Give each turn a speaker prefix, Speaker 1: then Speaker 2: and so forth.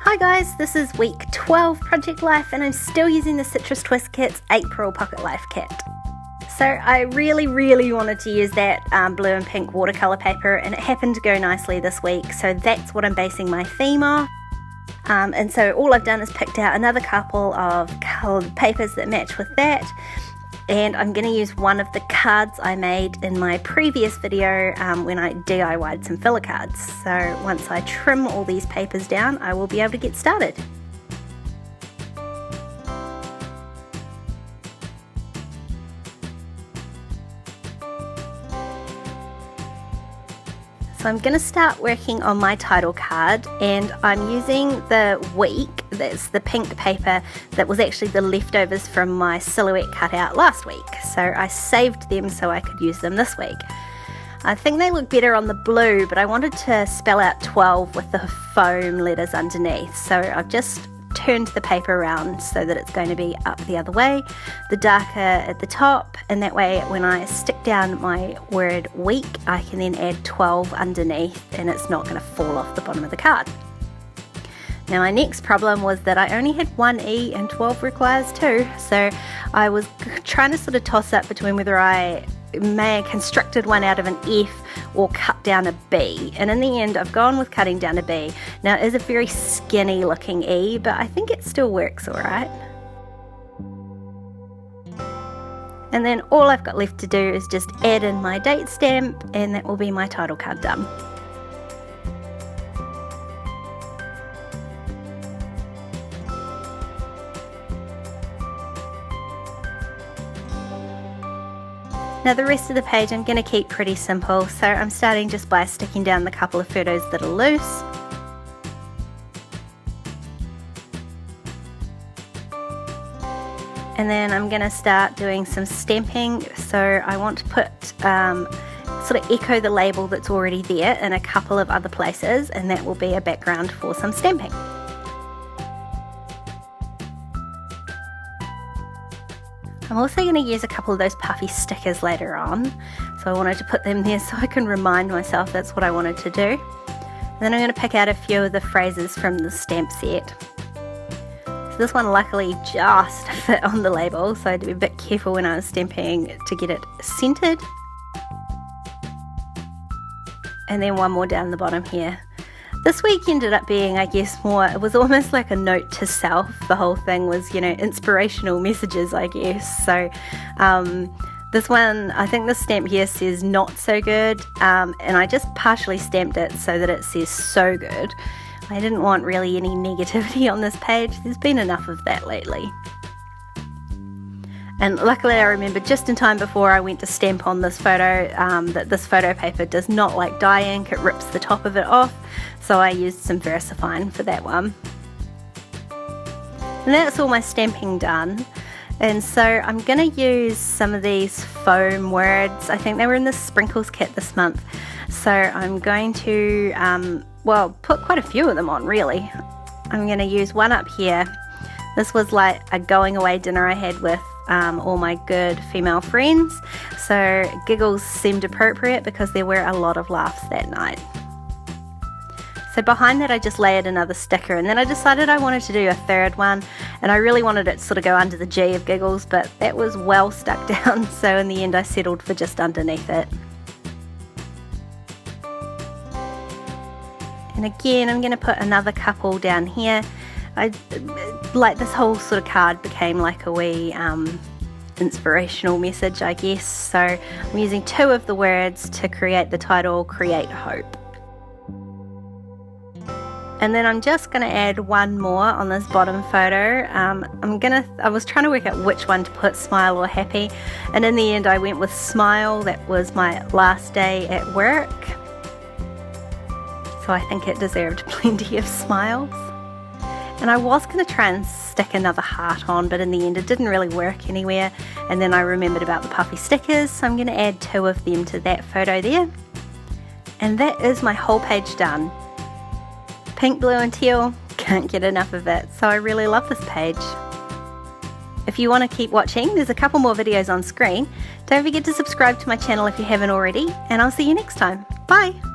Speaker 1: Hi guys, this is week 12 Project Life and I'm still using the Citrus Twist Kit's April Pocket Life kit. So I really wanted to use that blue and pink watercolour paper, and it happened to go nicely this week, so that's what I'm basing my theme off. And so all I've done is picked out another couple of coloured papers that match with that, and I'm going to use one of the cards I made in my previous video when I DIY'd some filler cards. So once I trim all these papers down, I will be able to get started. So I'm going to start working on my title card, and I'm using the week, that's the pink paper that was actually the leftovers from my silhouette cutout last week. So I saved them so I could use them this week. I think they look better on the blue, but I wanted to spell out 12 with the foam letters underneath. So I've just turned the paper around so that it's going to be up the other way, the darker at the top, and that way when I stick down my word week I can then add 12 underneath and it's not going to fall off the bottom of the card. Now my next problem was that I only had one E and 12 requires 2, so I was trying to sort of toss up between whether I may have constructed one out of an F or cut down a B, and in the end I've gone with cutting down a B. Now it is a very skinny looking E, but I think it still works alright. And then all I've got left to do is just add in my date stamp, and that will be my title card done. Now the rest of the page I'm going to keep pretty simple, so I'm starting just by sticking down the couple of photos that are loose. And then I'm going to start doing some stamping, so I want to put sort of echo the label that's already there in a couple of other places, and that will be a background for some stamping. I'm also going to use a couple of those puffy stickers later on, so I wanted to put them there so I can remind myself that's what I wanted to do. And then I'm going to pick out a few of the phrases from the stamp set. So this one luckily just fit on the label, so I had to be a bit careful when I was stamping to get it centered. And then one more down the bottom here. This week ended up being, I guess, more, it was almost like a note to self. The whole thing was, you know, inspirational messages, I guess. So this one, I think the stamp here says not so good, and I just partially stamped it so that it says so good. I didn't want really any negativity on this page. There's been enough of that lately. And luckily I remembered just in time before I went to stamp on this photo that this photo paper does not like dye ink, it rips the top of it off, so I used some VersaFine for that one. And that's all my stamping done, and so I'm going to use some of these foam words. I think they were in the Sprinkles kit this month, so I'm going to, well, put quite a few of them on really. I'm going to use one up here. This was like a going away dinner I had with all my good female friends, so giggles seemed appropriate because there were a lot of laughs that night. So behind that I just layered another sticker, and then I decided I wanted to do a third one, and I really wanted it to sort of go under the G of giggles, but that was well stuck down, so in the end I settled for just underneath it. And again I'm going to put another couple down here. Like this whole sort of card became like a wee inspirational message, I guess. So I'm using 2 of the words to create the title, Create Hope. And then I'm just going to add one more on this bottom photo. I was trying to work out which one to put, smile or happy, and in the end I went with smile. That was my last day at work, so I think it deserved plenty of smiles. And I was going to try and stick another heart on, but in the end it didn't really work anywhere, and then I remembered about the puffy stickers, so I'm going to add 2 of them to that photo there. And that is my whole page done. Pink, blue and teal, can't get enough of it, so I really love this page. If you want to keep watching, there's a couple more videos on screen. Don't forget to subscribe to my channel if you haven't already, and I'll see you next time. Bye!